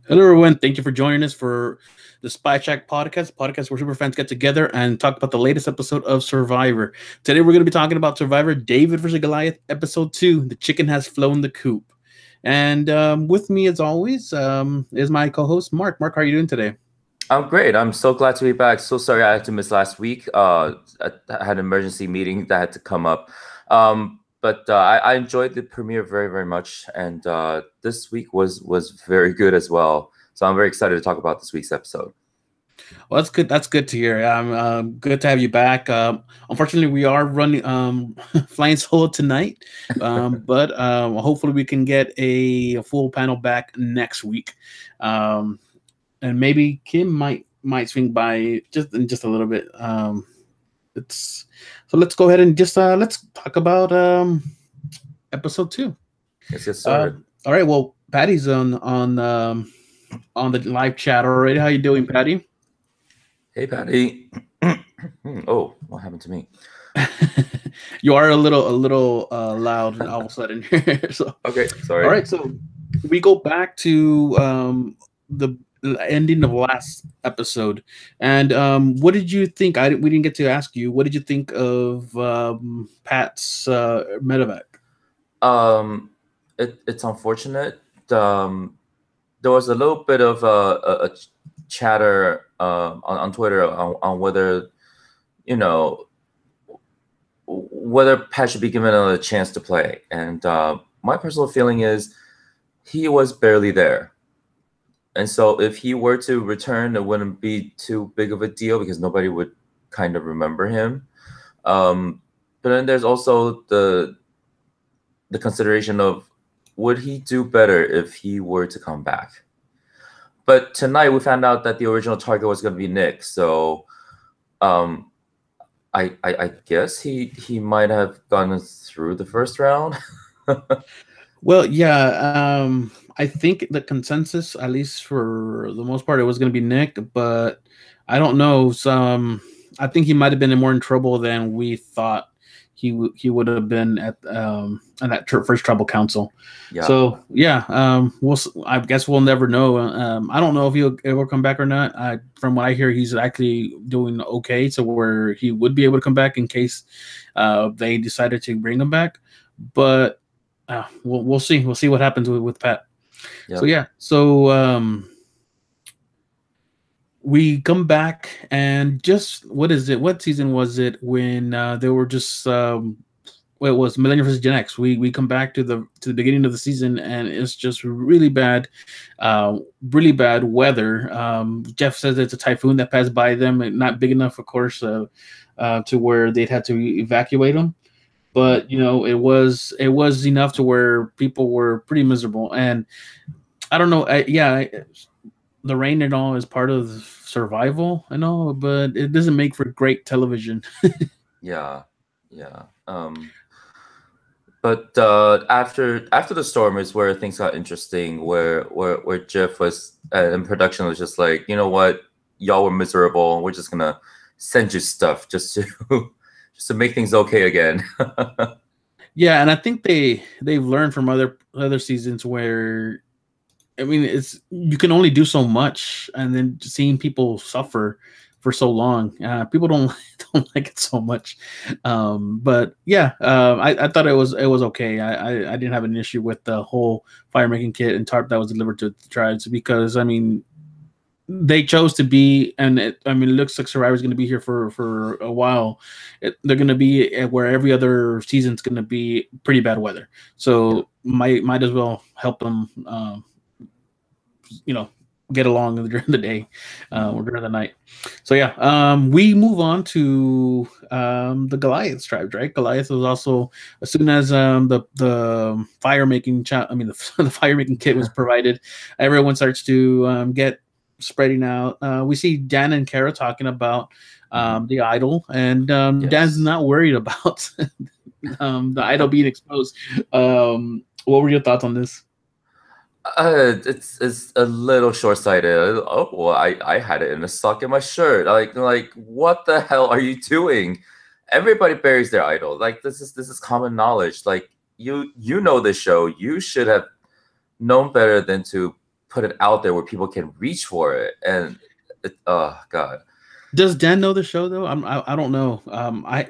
Hello, everyone. Thank you for joining us for the Spy Check podcast where super fans get together and talk about the latest episode of Survivor. Today, we're going to be talking about Survivor David versus Goliath, episode 2. The chicken has flown the coop. And with me, as always, is my co host, Mark. Mark, how are you doing today? I'm great. I'm so glad to be back. So sorry I had to miss last week. I had an emergency meeting that had to come up. But I enjoyed the premiere very, very much. And this week was very good as well. So I'm very excited to talk about this week's episode. Well, that's good. That's good to hear. Good to have you back. Unfortunately, we are running flying solo tonight, but hopefully we can get a full panel back next week. Um, and maybe Kim might swing by just in just a little bit. It's so let's go ahead and just let's talk about episode 2. Let's get Uh, started. all right. Well, Patty's on the live chat already. How you doing, Patty? Hey, Patty. Oh, what happened to me? You are a little loud all of a sudden here. So Okay, all sorry. right, so we go back to the ending of last episode, and what did you think? We didn't get to ask you. What did you think of Pat's medevac? Um, it's unfortunate. Um, there was a little bit of a chatter on Twitter on whether you know whether Pat should be given another chance to play. And my personal feeling is he was barely there. And so if he were to return, it wouldn't be too big of a deal because nobody would kind of remember him. Um, but then there's also the consideration of would he do better if he were to come back? But tonight we found out that the original target was going to be Nick. So um, I guess he might have gone through the first round. Well, yeah, I think the consensus, at least for the most part, it was going to be Nick, but I don't know. Some, I think he might have been in more in trouble than we thought he would have been at that first tribal council. Yeah. So yeah, I guess we'll never know. I don't know if he'll ever come back or not. From what I hear, he's actually doing okay, so where he would be able to come back in case they decided to bring him back, but we'll see. We'll see what happens with Pat. So Yep. yeah. So we come back and just what is it? What season was it when they were just well, it was Millennium versus Gen X. We come back to the beginning of the season and it's just really bad weather. Jeff says it's a typhoon that passed by them, and not big enough, of course, to where they'd had to evacuate them, Yep. but it was enough to where people were pretty miserable. And I don't know, the rain and all is part of survival, I know, but it doesn't make for great television. Yeah. Yeah. But after the storm is where things got interesting, where Jeff was in production was just like, you know what, y'all were miserable. We're just gonna send you stuff just to just to make things okay again. Yeah, and I think they've learned from other seasons where, I mean, it's you can only do so much, and then seeing people suffer for so long, people don't don't like it so much. But yeah, I thought it was okay. I didn't have an issue with the whole fire making kit and tarp that was delivered to the tribes, because I mean they chose to be, and I mean, it looks like Survivor's going to be here for a while. They're going to be where every other season's going to be pretty bad weather, Yeah. so might as well help them. You know, get along during the day or Mhm. during the night. So yeah, we move on to the Goliath tribes, right? Goliath was also, as soon as the fire making I mean the fire making kit was provided, everyone starts to get spreading out. We see Dan and Kara talking about Mhm. the idol, and Dan's Yes. not worried about the idol being exposed. What were your thoughts on this? It's a little short-sighted. Oh, well, I had it in a sock in my shirt. Like what the hell are you doing? Everybody buries their idol. Like this is common knowledge. Like you know the show. You should have known better than to put it out there where people can reach for it. And oh God. Does Dan know the show though? I don't know.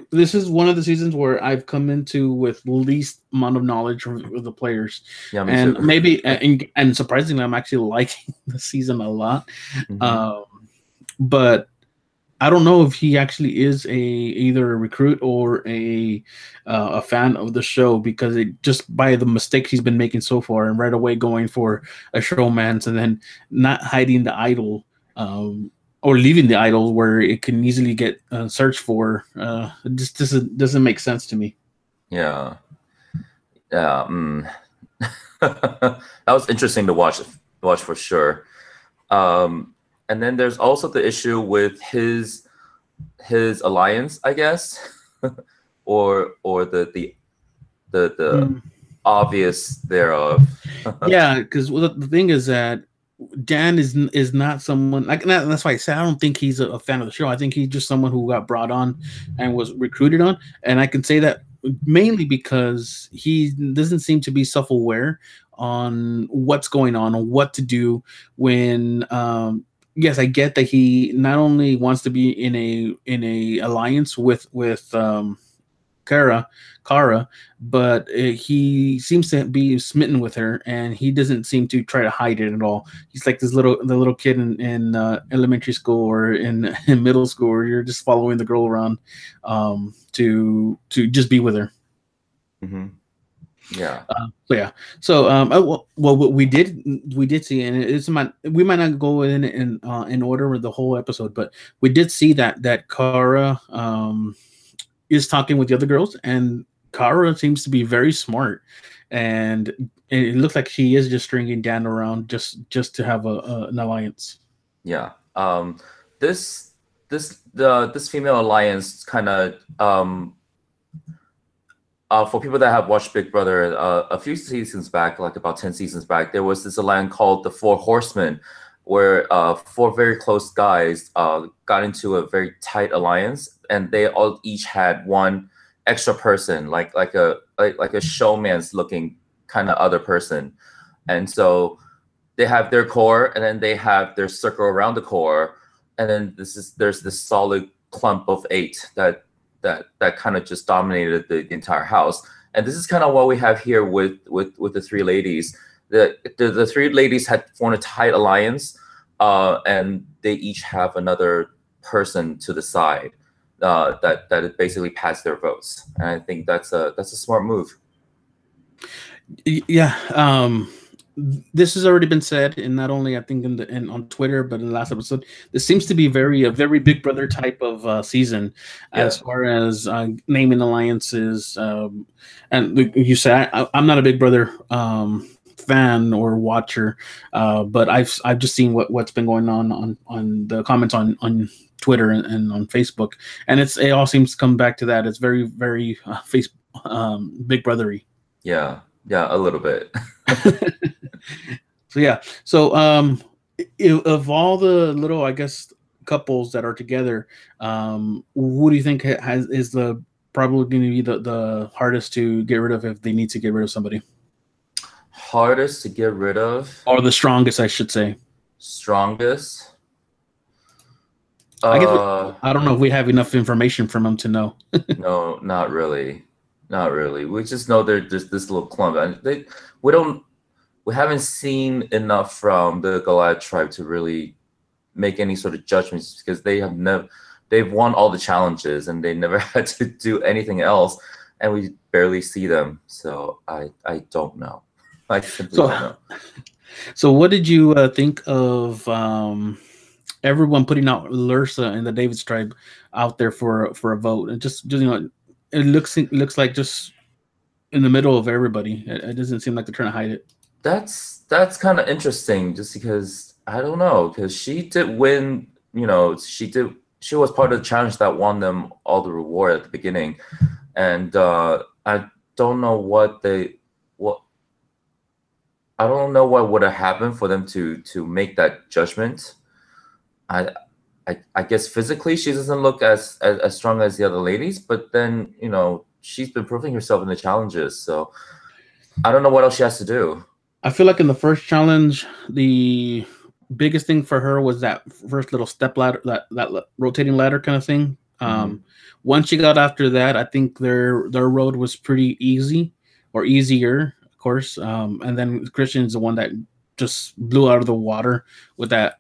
This is one of the seasons where I've come into with least amount of knowledge of the players. Yeah, me And too. maybe and surprisingly, I'm actually liking the season a lot. But I don't know if he actually is either a recruit or a fan of the show, because it just by the mistakes he's been making so far, and right away going for a showman's and then not hiding the idol, or leaving the idol where it can easily get searched for. It just doesn't make sense to me. Yeah. That was interesting to watch for sure. And then there's also the issue with his alliance, I guess, or the obvious thereof. Yeah, because the thing is that Dan is not someone like that. That's why I said I don't think he's a fan of the show. I think he's just someone who got brought on and was recruited on, and I can say that mainly because he doesn't seem to be self-aware on what's going on or what to do when. Yes, I get that he not only wants to be in a alliance with Kara, but he seems to be smitten with her, and he doesn't seem to try to hide it at all. He's like the little kid in elementary school or in middle school, where you're just following the girl around to just be with her. Yeah. Well, we did see, and we might not go in order with the whole episode, but we did see that Kara is talking with the other girls, and Kara seems to be very smart, and it looks like she is just stringing Dan around just to have an alliance. Yeah. This female alliance kind of for people that have watched Big Brother a few seasons back, like about 10 seasons back, there was this alliance called the Four Horsemen, where four very close guys got into a very tight alliance, and they all each had one extra person, like a showman's looking kind of other person. And so they have their core, and then they have their circle around the core, and then there's this solid clump of 8 that kind of just dominated the entire house. And this is kind of what we have here with the 3 ladies. The 3 ladies had formed a tight alliance, and they each have another person to the side that basically passed their votes. And I think that's a smart move. Yeah. This has already been said, and not only I think on Twitter, but in the last episode, this seems to be a very Big Brother type of season, as far as naming alliances. And you said I'm not a Big Brother fan or watcher, but I've just seen what's been going on the comments on Twitter and on Facebook, and it all seems to come back to that. It's very Big Brothery. Yeah, a little bit. So of all the little, I guess, couples that are together, who do you think is probably going to be the hardest to get rid of if they need to get rid of somebody? Hardest to get rid of, or the strongest, I should say. Strongest. I guess I don't know if we have enough information from them to know. No, not really. We just know they're just this little clump, and we haven't seen enough from the Goliath tribe to really make any sort of judgments, because they've won all the challenges and they never had to do anything else, and we barely see them. So I don't know. I simply don't know. So what did you think of everyone putting out Lursa and the David's tribe out there for a vote? And just it looks like just in the middle of everybody. It doesn't seem like they're trying to hide it. That's kind of interesting, just because I don't know, because she did win. She was part of the challenge that won them all the reward at the beginning, and I don't know what would have happened for them to make that judgment. I guess physically she doesn't look as strong as the other ladies, but then she's been proving herself in the challenges, so I don't know what else she has to do. I feel like in the first challenge, the biggest thing for her was that first little step ladder, that rotating ladder kind of thing. Once she got after that, I think their road was pretty easy or easier, of course. And then Christian's the one that just blew out of the water with that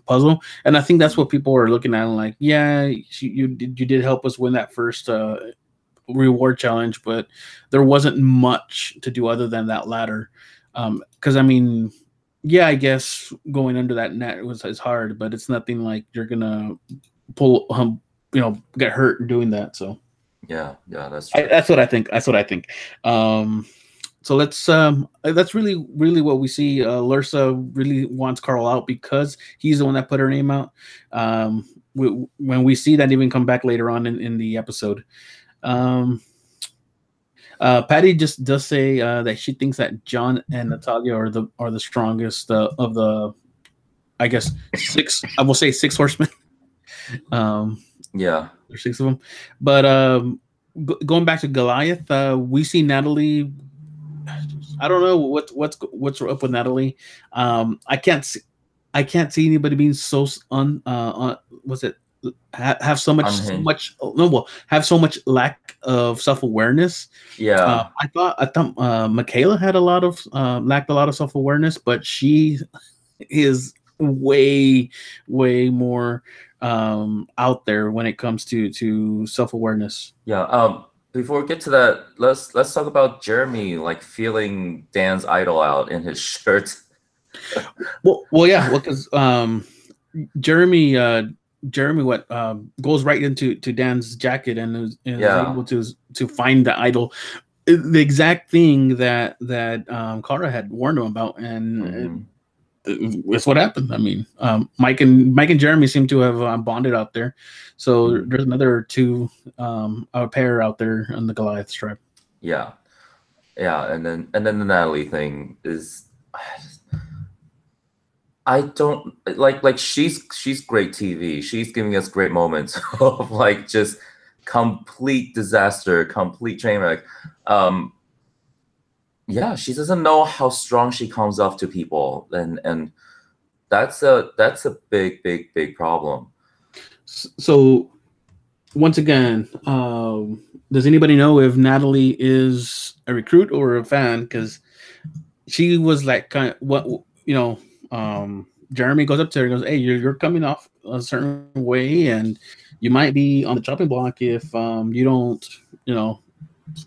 puzzle. And I think that's what people are looking at and like, yeah, you did help us win that first reward challenge, but there wasn't much to do other than that ladder. Because I mean, yeah, I guess going under that net is hard, but it's nothing like you're gonna pull, get hurt doing that. So Yeah, that's true. that's what I think. That's what I think. Um, so that's really what we see. Lursa really wants Carl out because he's the one that put her name out. When we see that even come back later on in the episode. Um, Patty just does say that she thinks that John and Natalia are the strongest of the, I guess, six. I will say six horsemen. Yeah, There's six of them. But going back to Goliath, we see Natalie. I don't know what's up with Natalie. I can't see anybody being so what's it have so unhinged. much no well have so much lack of self awareness. Yeah, I thought Michaela had lacked a lot of self awareness, but she is way more out there when it comes to self awareness. yeah. Before we get to that, let's talk about Jeremy like feeling Dan's idol out in his shirt. Yeah, because Jeremy what goes right into Dan's jacket and is Yeah. able to find the idol, the exact thing that Kara had warned him about, and it's what happened. I mean, Mike and Jeremy seem to have bonded out there, so there's another two a pair out there on the Goliath tribe. Yeah, and then the Natalie thing is, I don't like she's great TV. She's giving us great moments of like just complete disaster, complete train wreck. Yeah, she doesn't know how strong she comes off to people, and that's a big problem. So once again, does anybody know if Natalie is a recruit or a fan? Because she was like kind of Jeremy goes up to her and goes, "Hey, you're coming off a certain way, and you might be on the chopping block if you don't,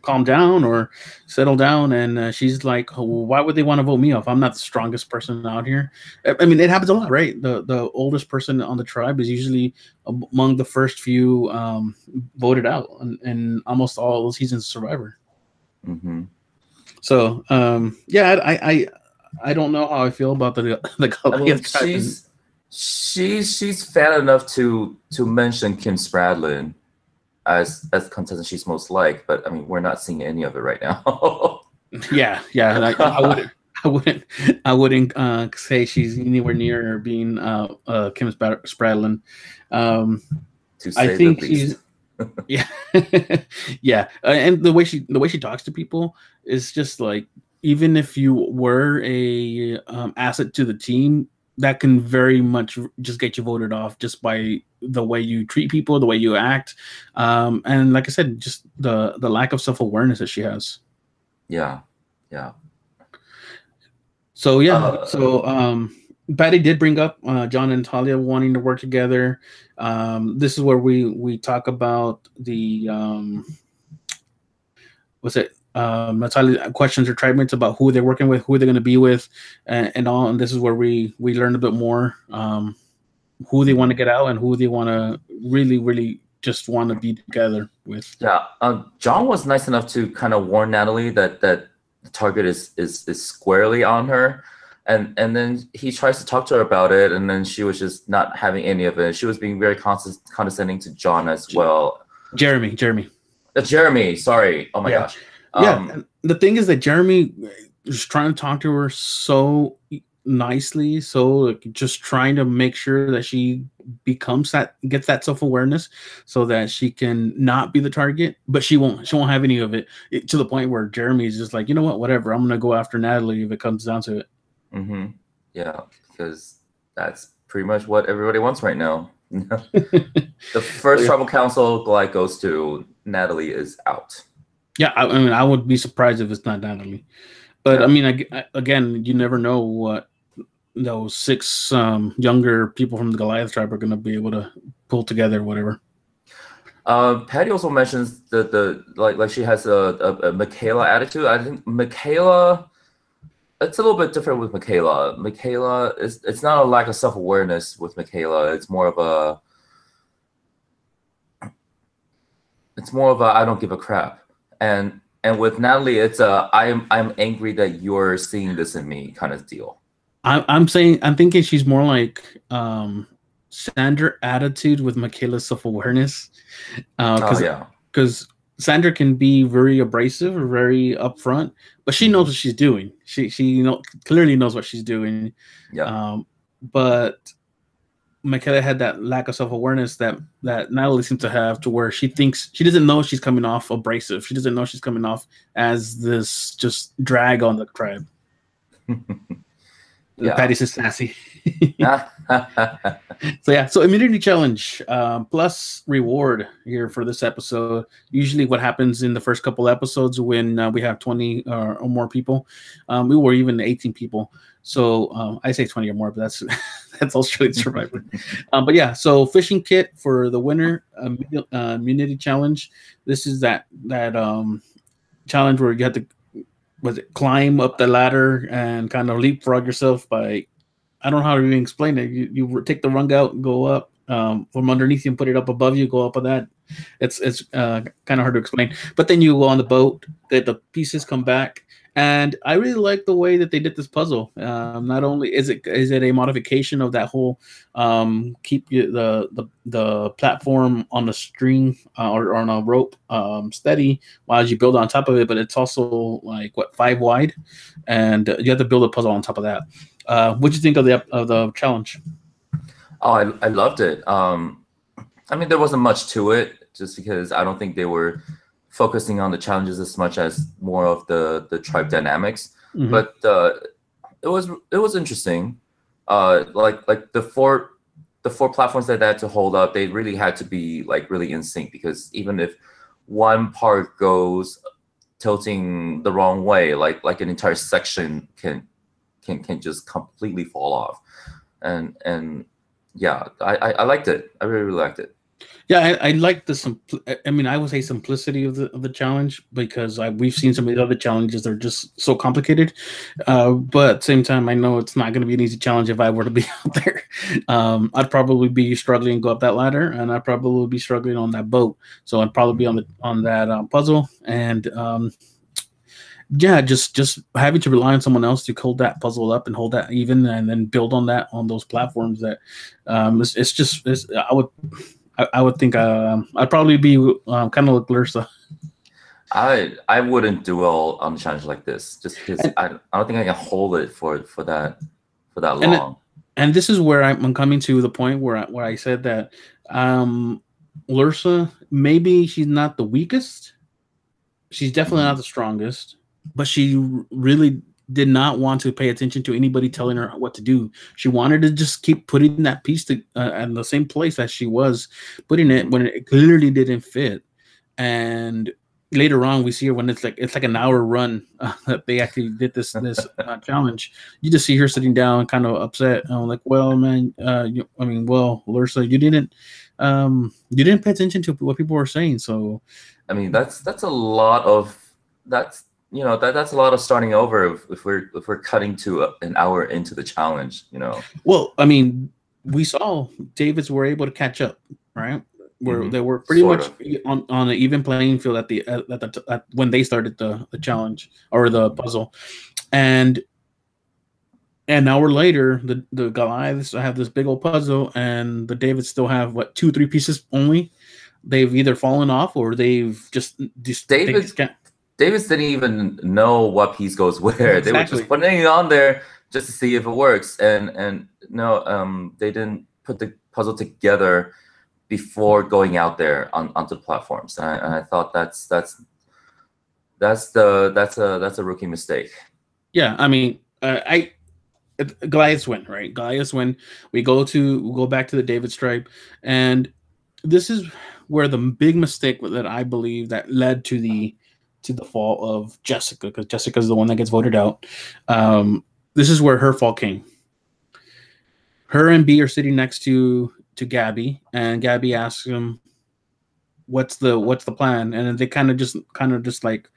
calm down or settle down." And she's like, oh, "Why would they want to vote me off? I'm not the strongest person out here." I mean, it happens a lot, right? The oldest person on the tribe is usually among the first few voted out, and almost all seasons Survivor. So yeah, I don't know how I feel about the Goliath. I mean, she's fan enough to mention Kim Spradlin as contestant she's most liked, but I mean we're not seeing any of it right now. yeah, I wouldn't say she's anywhere near being Kim Spradlin. I think she's yeah, yeah, and the way she talks to people is just like, even if you were a asset to the team, that can very much just get you voted off just by the way you treat people, the way you act, and like I said, just the lack of self awareness that she has. Yeah. So yeah, Patty did bring up John and Talia wanting to work together. This is where we talk about the what's it? Natalia questions her tribemates about who they're working with, who they're going to be with, and all. And this is where we learn a bit more who they want to get out and who they want to really just want to be together with. Yeah, John was nice enough to kind of warn Natalie that the target is squarely on her, and then he tries to talk to her about it, and then she was just not having any of it. She was being very condescending to John as well. Jeremy. Sorry. Oh my gosh. Yeah, the thing is that Jeremy is trying to talk to her so nicely, so like, just trying to make sure that she gets that self-awareness so that she can not be the target, but she won't have any of it, to the point where Jeremy is just like, you know what, whatever, I'm gonna go after Natalie if it comes down to it. Yeah, because that's pretty much what everybody wants right now. The first tribal council Goliath goes to, Natalie is out. Yeah, I mean, I would be surprised if it's not Natalie. But I mean, again, you never know what those 6 younger people from the Goliath tribe are going to be able to pull together, whatever. Patty also mentions the like she has a Michaela attitude. I think Michaela, it's a little bit different with Michaela. Michaela it's not a lack of self-awareness with Michaela. It's more of a I don't give a crap. And with Natalie, it's a I'm angry that you're seeing this in me kind of deal. I'm thinking she's more like Sandra attitude with Michaela's self-awareness. Because Sandra can be very abrasive or very upfront, but she knows what she's doing. She clearly knows what she's doing. Yeah. But Michaela had that lack of self-awareness that Natalie seems to have, to where she thinks she doesn't know she's coming off abrasive. She doesn't know she's coming off as this just drag on the tribe. Yeah. Patty's is sassy. So immunity challenge plus reward here for this episode. Usually what happens in the first couple episodes when we have 20 or more people, we were even 18 people. So I say 20 or more, but that's Australian Survivor. But yeah, so fishing kit for the winner, immunity challenge. This is that challenge where you have to climb up the ladder and kind of leapfrog yourself by, I don't know how to even explain it. You take the rung out and go up from underneath you and put it up above you, go up on that. It's kind of hard to explain. But then you go on the boat, the pieces come back. And I really like the way that they did this puzzle. Not only is it a modification of that whole keep the platform on the string or on a rope steady while you build on top of it, but it's also like 5 wide, and you have to build a puzzle on top of that. What do you think of the challenge? Oh, I loved it. I mean, there wasn't much to it, just because I don't think they were focusing on the challenges as much as more of the tribe dynamics. But it was interesting. Like the four platforms that they had to hold up, they really had to be like really in sync, because even if one part goes tilting the wrong way, like an entire section can just completely fall off. And yeah, I liked it. I really liked it. Yeah, I like the I would say simplicity of the challenge, because we've seen some of the other challenges that are just so complicated. But at the same time, I know it's not going to be an easy challenge if I were to be out there. I'd probably be struggling to go up that ladder, and I'd probably be struggling on that boat. So I'd probably be on that puzzle, and yeah, just having to rely on someone else to hold that puzzle up and hold that even, and then build on that on those platforms. That I would think I'd probably be kind of like Lursa. I wouldn't do well on a challenge like this, just because I don't think I can hold it for that long. And this is where I'm coming to the point where I said that Lursa, maybe she's not the weakest, she's definitely not the strongest, but she really did not want to pay attention to anybody telling her what to do. She wanted to just keep putting that piece in the same place as she was putting it when it clearly didn't fit. And later on, we see her when it's like an hour run that they actually did this challenge. You just see her sitting down, kind of upset. And I'm like, well, man, Lursa, you didn't pay attention to what people were saying. So, I mean, that's a lot of that's a lot of starting over if we're cutting to an hour into the challenge. Well, I mean, we saw Davids were able to catch up, right? Where they were pretty much on an even playing field at when they started the challenge or the puzzle, and an hour later, the Goliaths have this big old puzzle, and the Davids still have 2-3 pieces only. They've either fallen off or they've just Davids didn't even know what piece goes where. Exactly. They were just putting it on there just to see if it works, and no, they didn't put the puzzle together before going out there onto the platforms. And I thought that's a rookie mistake. Yeah, I mean, Goliath's win, right? Goliath's win. We go back to the David stripe, and this is where the big mistake that I believe that led to the fall of Jessica, because Jessica is the one that gets voted out. This is where her fall came. Her and B are sitting next to Gabby, and Gabby asks him, "What's the plan?" And they kind of just like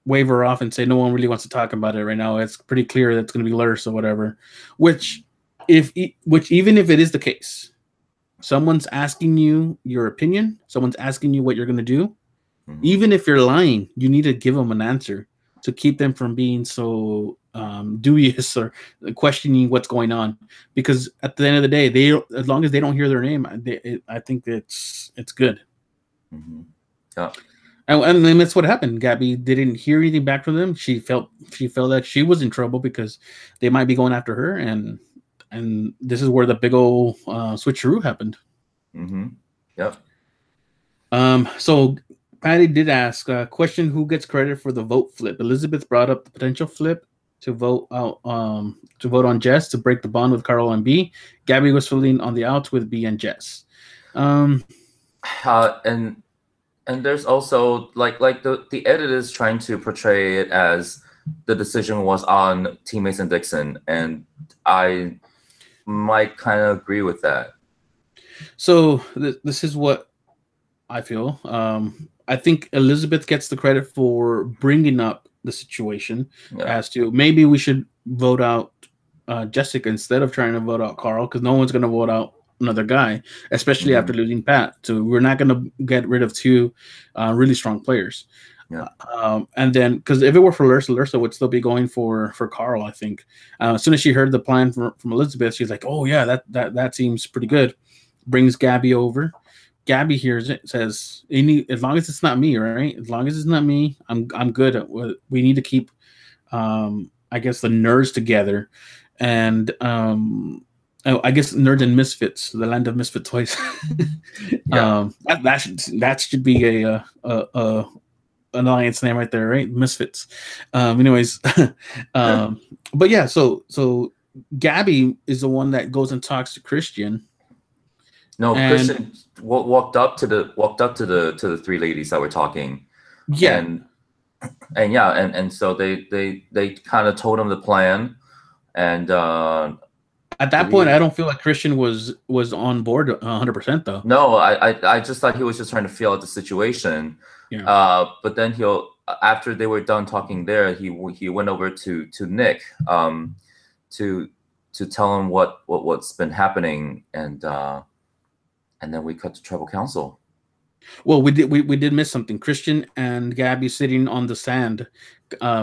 wave her off and say, "No one really wants to talk about it right now. It's pretty clear that's going to be Lurse or whatever." Which even if it is the case, someone's asking you your opinion, someone's asking you what you're going to do. Even if you're lying, you need to give them an answer to keep them from being so dubious or questioning what's going on. Because at the end of the day, as long as they don't hear their name, I think it's good. Mm-hmm. Yeah. And then that's what happened. Gabby didn't hear anything back from them. She felt that she was in trouble because they might be going after her, and this is where the big old switcheroo happened. Mm-hmm. Yep. So Patty did ask a question: who gets credit for the vote flip? Elizabeth brought up the potential flip to vote out to vote on Jess to break the bond with Carl and B. Gabby was filling on the outs with B and Jess. And there's also like the edit is trying to portray it as the decision was on teammates and Dixon, and I might kind of agree with that. So this is what I feel. I think Elizabeth gets the credit for bringing up the situation as to maybe we should vote out Jessica instead of trying to vote out Carl, because no one's going to vote out another guy, especially after losing Pat. So we're not going to get rid of two really strong players. Yeah. And then, because if it were for Lursa would still be going for Carl, I think. As soon as she heard the plan from Elizabeth, she's like, "Oh yeah, that seems pretty good." Brings Gabby over. Gabby hears it, says, "As long as it's not me, right? As long as it's not me, I'm good. We need to keep, I guess, the nerds together, and I guess nerds and misfits, the land of misfit toys. That should be a alliance name right there, right? Misfits. Anyways, but yeah, so Gabby is the one that goes and talks to Christian. No, Christian walked up to the three ladies that were talking. Yeah. And so they kind of told him the plan, and at that point, I don't feel like Christian was on board 100% though. No, I just thought he was just trying to feel out the situation. Yeah. But then after they were done talking there, he went over to Nick to tell him what's been happening, and then we cut to tribal council. Well, we did miss something. Christian and Gabby sitting on the sand,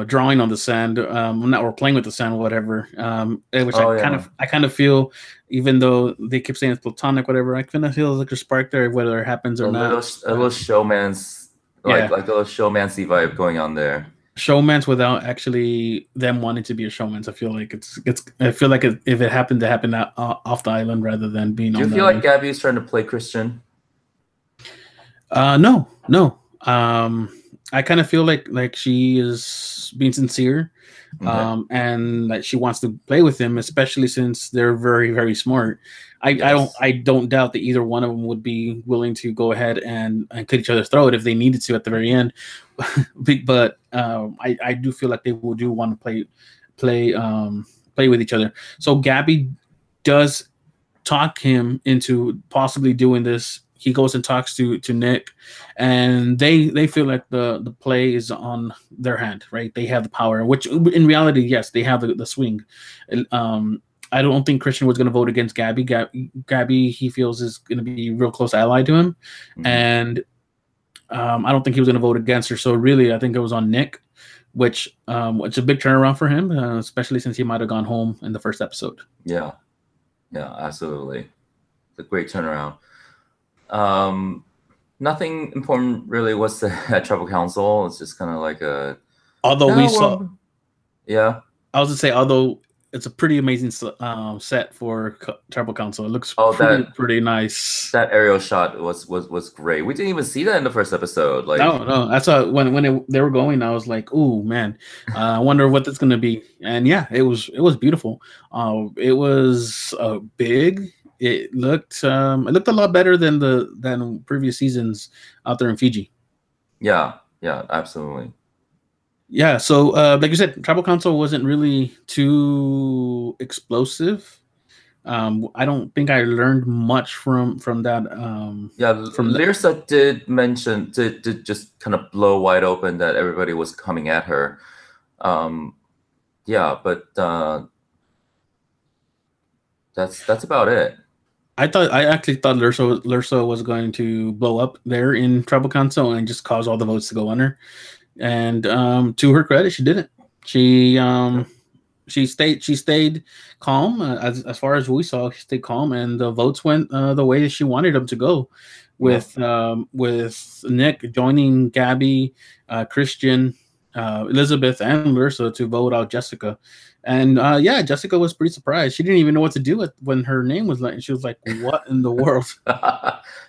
drawing on the sand, or playing with the sand, or whatever. Which I kind of feel, even though they keep saying it's platonic, whatever, I kind of feel like a spark there, whether it happens or not. A little showman's like a little showmancy vibe going on there. Showman's without actually them wanting to be a showman's. I feel like I feel like if it happened to happen off the island rather than being. Do you feel like Gabby is trying to play Christian? No. I kind of feel like she is being sincere, and that she wants to play with him, especially since they're very, very smart. I don't doubt that either one of them would be willing to go ahead and cut each other's throat if they needed to at the very end. But I do feel like they do want to play with each other. So Gabby does talk him into possibly doing this. He goes and talks to Nick, and they feel like the play is on their hand, right? They have the power, which in reality, yes, they have the swing. I don't think Christian was going to vote against Gabby. Gabby, he feels, is going to be a real close ally to him, and I don't think he was going to vote against her. So really, I think it was on Nick, which it's a big turnaround for him, especially since he might have gone home in the first episode. Yeah, absolutely, it's a great turnaround. Nothing important really was at tribal council. It's just kind of like a. Although we saw. Yeah. I was to say, although it's a pretty amazing set for Tribal Council. It looks Oh, pretty nice. that aerial shot was great. We didn't even see that in the first episode. Like, No, that's when they were going. I was like, "Oh man, I wonder what that's gonna be." And yeah, it was beautiful. It was big. It looked a lot better than previous seasons out there in Fiji. yeah, absolutely. Yeah, so like you said, Tribal Council wasn't really too explosive. I don't think I learned much from that. Yeah, From that. Lyrsa did mention did just kind of blow wide open that everybody was coming at her. Yeah, but that's about it. I actually thought Lursa was going to blow up there in Tribal Council and just cause all the votes to go on her. And to her credit, she didn't. She stayed calm as far as we saw. She stayed calm, and the votes went the way she wanted them to go, with Nick joining Gabby, Christian, Elizabeth, and Lursa to vote out Jessica. And yeah, Jessica was pretty surprised. She didn't even know what to do with when her name was like. She was like, "What in the world?"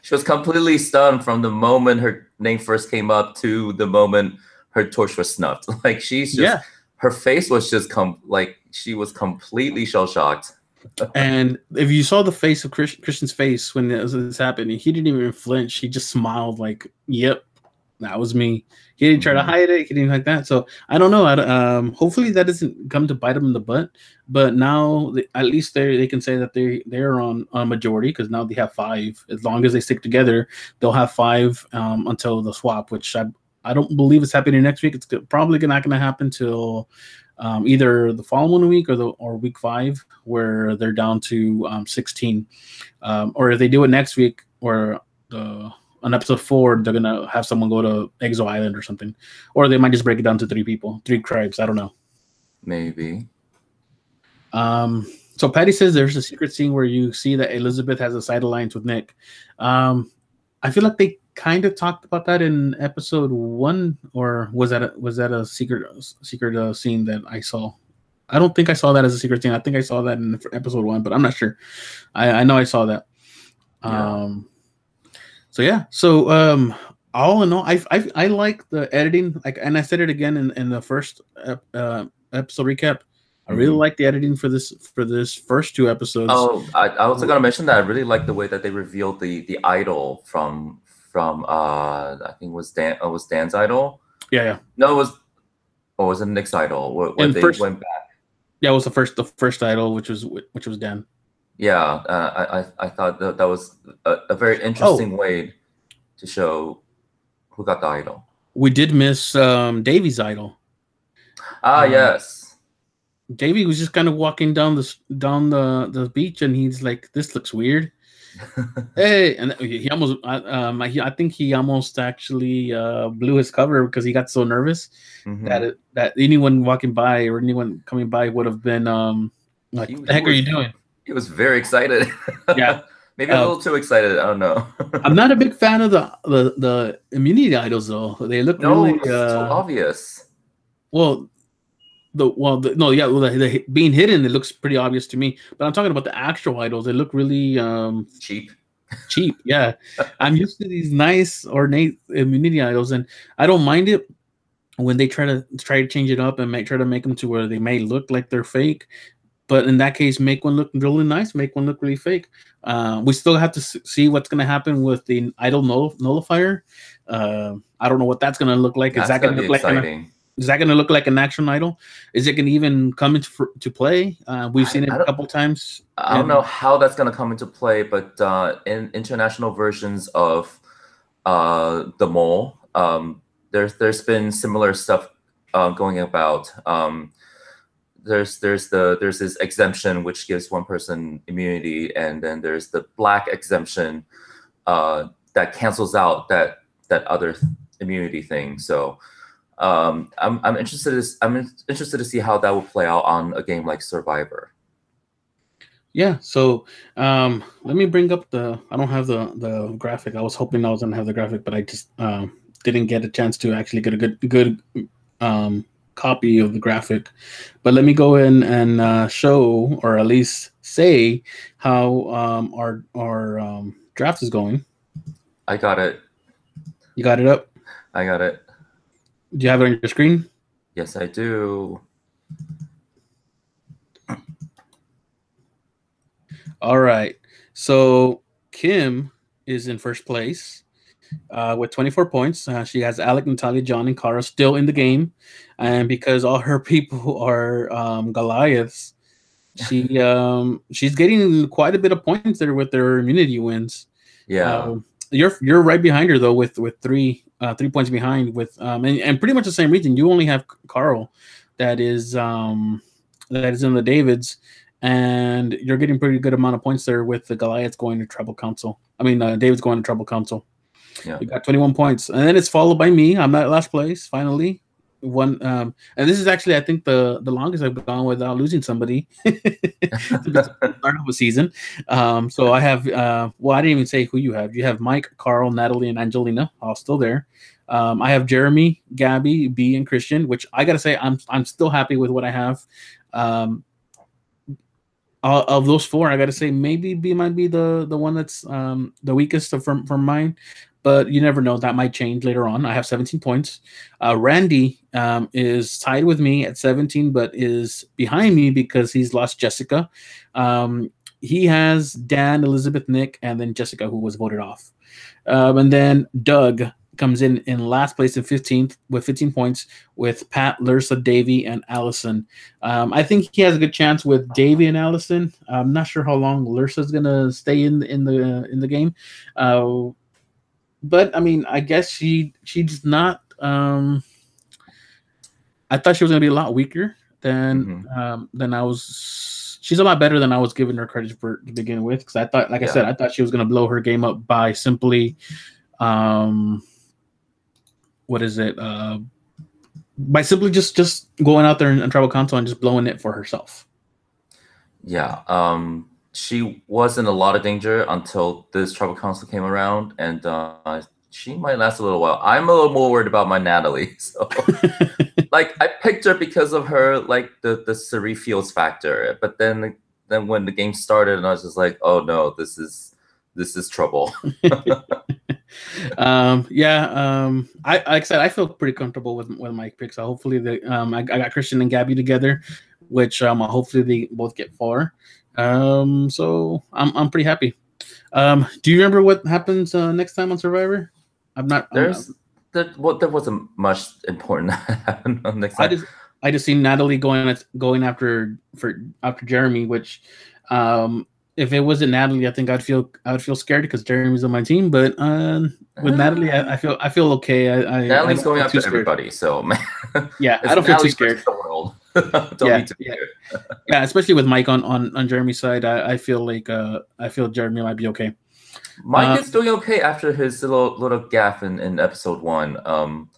She was completely stunned from the moment her name first came up to the moment her torch was snuffed. Like she's just, her face was just like she was completely shell shocked. And if you saw the face of Christian's face when this happened, he didn't even flinch. He just smiled like, "Yep, that was me." He didn't try to hide it. He didn't like that. So I don't know. Hopefully that doesn't come to bite him in the butt. But now at least they can say that they're on a majority, because now they have 5. As long as they stick together, they'll have 5 until the swap, which I don't believe it's happening next week. It's probably not going to happen till either the following week or week 5, where they're down to 16. Or if they do it next week, or on episode 4, they're gonna have someone go to Exo Island or something, or they might just break it down to 3 people, 3 tribes. I don't know. Maybe. So Patty says there's a secret scene where you see that Elizabeth has a side alliance with Nick. I feel like they kind of talked about that in episode 1, or was that a secret scene that I saw? I don't think I saw that as a secret scene. I think I saw that in episode 1, but I'm not sure. I know I saw that. Yeah. So yeah. So all in all, I like the editing. Like, and I said it again in the first episode recap. I really like the editing for this first 2 episodes. Oh, I also gotta mention that I really like the way that they revealed the idol from I think it was Dan's idol. Yeah. No, was it Nick's idol? When they went back. Yeah, it was the first idol, which was Dan. Yeah, I thought that was a very interesting way to show who got the idol. We did miss Davy's idol. Yes. Davy was just kind of walking down the beach, and he's like, "This looks weird." Hey, and he almost I think he almost actually blew his cover because he got so nervous that anyone walking by or anyone coming by would have been like, "What the heck are you doing?" He was very excited. Yeah. Maybe a little too excited. I don't know. I'm not a big fan of the immunity idols, though. They look really so obvious. The being hidden, it looks pretty obvious to me. But I'm talking about the actual idols. They look really cheap. Yeah. I'm used to these nice ornate immunity idols, and I don't mind it when they try to change it up and try to make them to where they may look like they're fake. But in that case, make one look really nice, make one look really fake. We still have to see what's going to happen with the idol nullifier. I don't know what that's going to look like. Is that going to look exciting? Is that going to look like an action idol? Is it going to even come into play? We've seen it a couple times. I don't know how that's going to come into play, but in international versions of the mole, there's been similar stuff going about. There's this exemption which gives one person immunity, and then there's the black exemption that cancels out that other immunity thing. So I'm interested to see how that will play out on a game like Survivor. Yeah. So let me bring up I don't have the graphic. I was hoping I was gonna have the graphic, but I just didn't get a chance to actually get a good copy of the graphic. But let me go in and show, or at least say, how our draft is going. I got it. You got it up? I got it. Do you have it on your screen? Yes, I do. All right. So Kim is in first place with 24 points. She has Alec, Natalia, John, and Kara still in the game. And because all her people are Goliaths, she's getting quite a bit of points there with their immunity wins. Yeah. You're right behind her though with 3 points behind with and pretty much the same reason. You only have Carl that is in the Davids, and you're getting pretty good amount of points there with the Goliaths going to Tribal Council. I mean, David's going to Tribal Council. Yeah. You got 21 points, and then it's followed by me. I'm at last place finally. One and this is actually, I think, the longest I've gone without losing somebody to the start of a season. So I have well, I didn't even say who you have. You have Mike, Carl, Natalie, and Angelina, all still there. I have Jeremy, Gabby, B, and Christian, which I gotta say I'm still happy with what I have. Of those four, I gotta say maybe B might be the one that's the weakest from mine, but you never know, that might change later on. I have 17 points. Randy is tied with me at 17, but is behind me because he's lost Jessica. He has Dan, Elizabeth, Nick, and then Jessica, who was voted off. And then Doug comes in last place in 15th with 15 points with Pat, Lursa, Davey, and Allison. I think he has a good chance with Davey and Allison. I'm not sure how long Lursa's gonna stay in the game, but I mean, I guess she's not. I thought she was gonna be a lot weaker than I was. She's a lot better than I was giving her credit for to begin with, because I thought, like I said, I thought she was gonna blow her game up by simply what is it? By simply just going out there and Tribal Council and just blowing it for herself. Yeah. She was in a lot of danger until this Tribal Council came around, and she might last a little while. I'm a little more worried about my Natalie. So, like, I picked her because of her, like, the Siri Fields factor. But then when the game started, and I was just like, oh no, this is trouble. I like I said, I feel pretty comfortable with my picks. So hopefully I got Christian and Gabby together, which hopefully they both get far. So I'm pretty happy. Do you remember what happens next time on Survivor? There wasn't much important next time. I just seen Natalie going after Jeremy, which if it wasn't Natalie, I think I would feel scared because Jeremy's on my team. But with Natalie, I feel okay. Natalie's going after everybody, so yeah, I don't feel too scared. The world. Don't be too scared. Yeah, especially with Mike on Jeremy's side, I feel like I feel Jeremy might be okay. Mike is doing okay after his little gaffe in episode 1.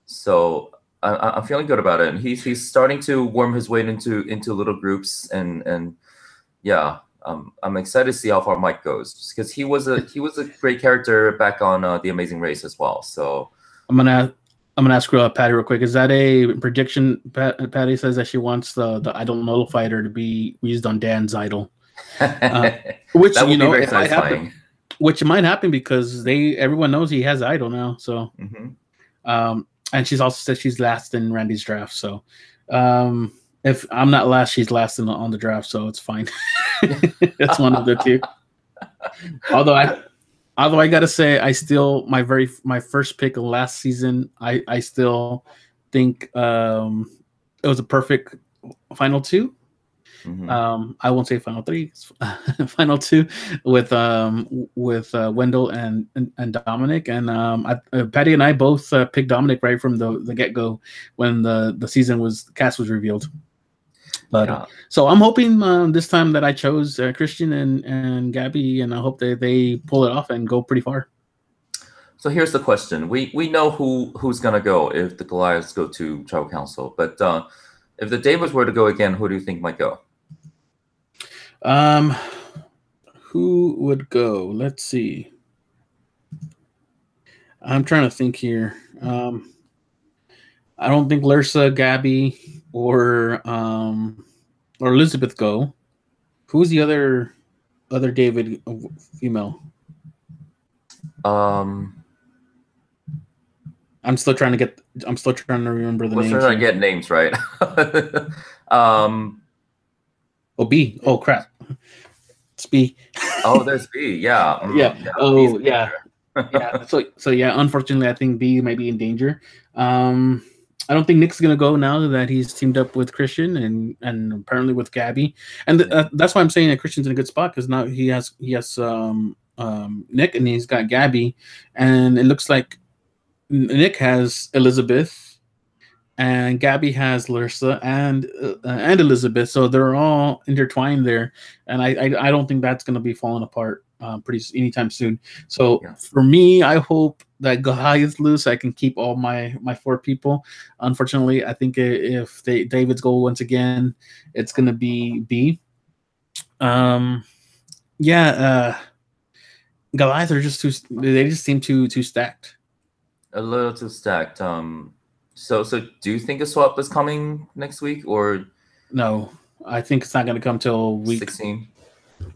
So I'm feeling good about it, and he's starting to worm his way into little groups, and yeah. I'm excited to see how far Mike goes, because he was a great character back on The Amazing Race as well. So I'm gonna ask Patty real quick. Is that a prediction? Patty says that she wants the idol nullifier to be used on Dan's idol, which that would be very it might happen. Which might happen because everyone knows he has idol now. So, and she's also said she's last in Randy's draft. So, if I'm not last, she's last on the draft, so it's fine. That's one of the two. Although I gotta say, I still my first pick of last season, I still think it was a perfect final two. I won't say final three, final two with Wendell and Dominic, and Patty and I both picked Dominic right from the get go when the cast was revealed. But so I'm hoping this time that I chose Christian and Gabby, and I hope that they pull it off and go pretty far. So here's the question: we know who's gonna go if the Goliaths go to Tribal Council, but if the Davids were to go again, who do you think might go? Who would go? Let's see. I'm trying to think here. I don't think Lursa, Gabby, or Elizabeth go. Who's the other David female? Um, I'm still trying to remember the let's names try to here. get names right. um, Oh, B. Oh, crap. It's B. oh, there's B. Yeah. Yeah. Yeah. B's Oh, in yeah. Yeah. So yeah. Unfortunately, I think B might be in danger. I don't think Nick's gonna go now that he's teamed up with Christian and apparently with Gabby, and Yeah. that's why I'm saying that Christian's in a good spot because now he has Nick and he's got Gabby, and it looks like Nick has Elizabeth and Gabby has Larissa and Elizabeth, so they're all intertwined there, and I don't think that's going to be falling apart anytime soon. So Yeah. for me, I hope that Goliath lose, so I can keep all my four people. Unfortunately, I think if David's goal once again, it's going to be B. Um, yeah, Goliath are just too. They just seem too stacked. A little too stacked. So do you think a swap is coming next week or No, I think it's not going to come till week 16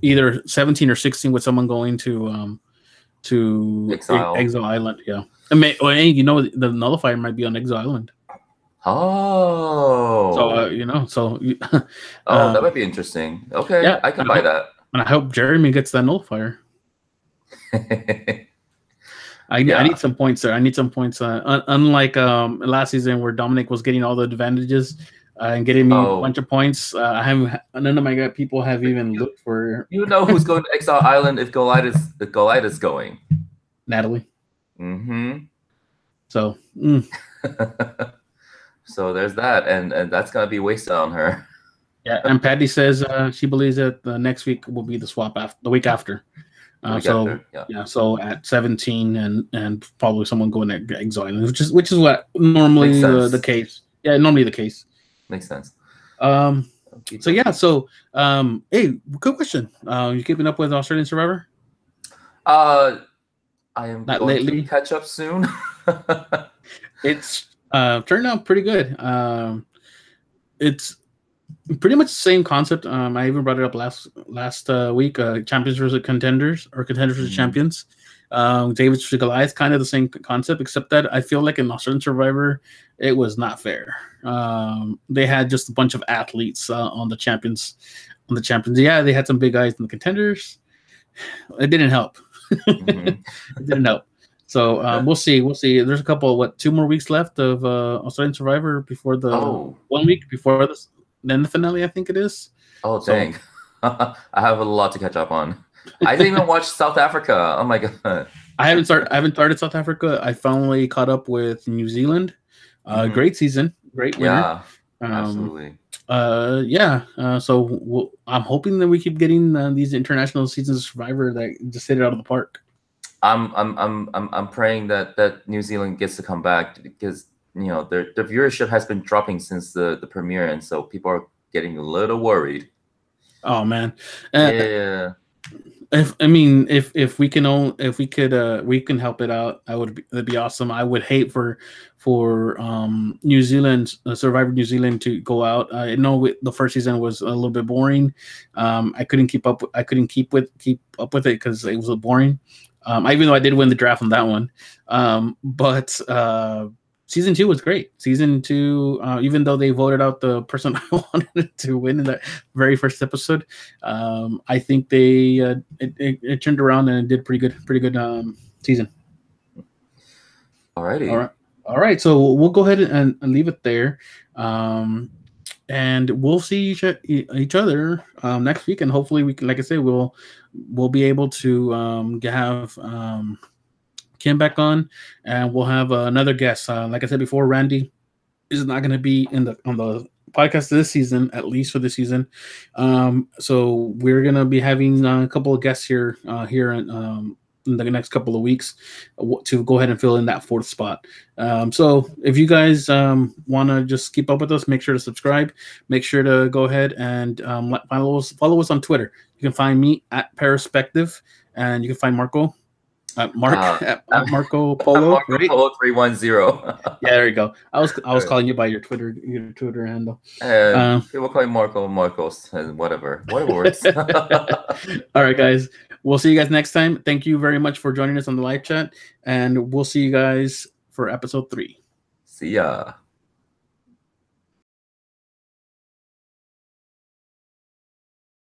either 17 or 16 with someone going to exile? Exile Island. Yeah, I mean, hey, the nullifier might be on Exile Island. So Oh, oh, that um, might be interesting. Okay, yeah, I can buy that. and I hope Jeremy gets that nullifier. I Yeah. need some points there. I need some points. Unlike last season where Dominic was getting all the advantages and getting me a Oh, bunch of points, I haven't. None of my people have even you, looked for you know who's going to Exile Island if Goliath is going. Natalie. Mm-hmm. So. So there's that, and that's gonna be wasted on her. Yeah, and Patty says she believes that next week will be the swap after the week after. The week So after, yeah. yeah, so at 17 and probably someone going to Exile, which is what normally the case. Yeah, normally the case. Makes sense. So yeah, so hey, good question. You keeping up with Australian Survivor? I am Not going lately. to catch up soon. It's turned out pretty good. It's pretty much the same concept. I even brought it up last week. Champions versus contenders, or contenders versus champions. David versus Goliath, kind of the same concept, except that I feel like in Australian Survivor, it was not fair. They had just a bunch of athletes on the champions. Yeah, they had some big guys in the contenders. It didn't help. It didn't help. So we'll see. There's a couple, 2 more weeks left of Australian Survivor before the 1 week before this. Then the finale, I think it is. Oh, dang. I have a lot to catch up on. I didn't even watch South Africa. Oh my god. I haven't started South Africa. I finally caught up with New Zealand. Great season, great winner. Yeah, absolutely. So I'm hoping that we keep getting these international seasons of Survivor that just hit it out of the park. I'm praying that New Zealand gets to come back because their viewership has been dropping since the premiere, and so people are getting a little worried. Oh man, yeah. If we can help it out, that'd be awesome. I would hate for New Zealand, Survivor New Zealand to go out. I know the first season was a little bit boring. I couldn't keep up with it because it was boring. Even though I did win the draft on that one, but season 2 was great. Season 2, even though they voted out the person I wanted to win in that very first episode, I think they it turned around and did pretty good season. Alrighty. All right. So we'll go ahead and leave it there, and we'll see each other next week, and hopefully we can, like I say, we'll be able to have Kim back on, and we'll have another guest. Like I said before, Randy is not going to be on the podcast this season, at least for this season. So we're going to be having a couple of guests here in the next couple of weeks to go ahead and fill in that 4th spot. So if you guys want to just keep up with us, make sure to subscribe. Make sure to go ahead and follow us on Twitter. You can find me at Perspective, and you can find Marco Marco Polo, Marco right? Polo 310. Yeah, there you go. I was calling you by your Twitter handle. People call me Marcos, and whatever works. All right, guys. We'll see you guys next time. Thank you very much for joining us on the live chat, and we'll see you guys for episode 3. See ya.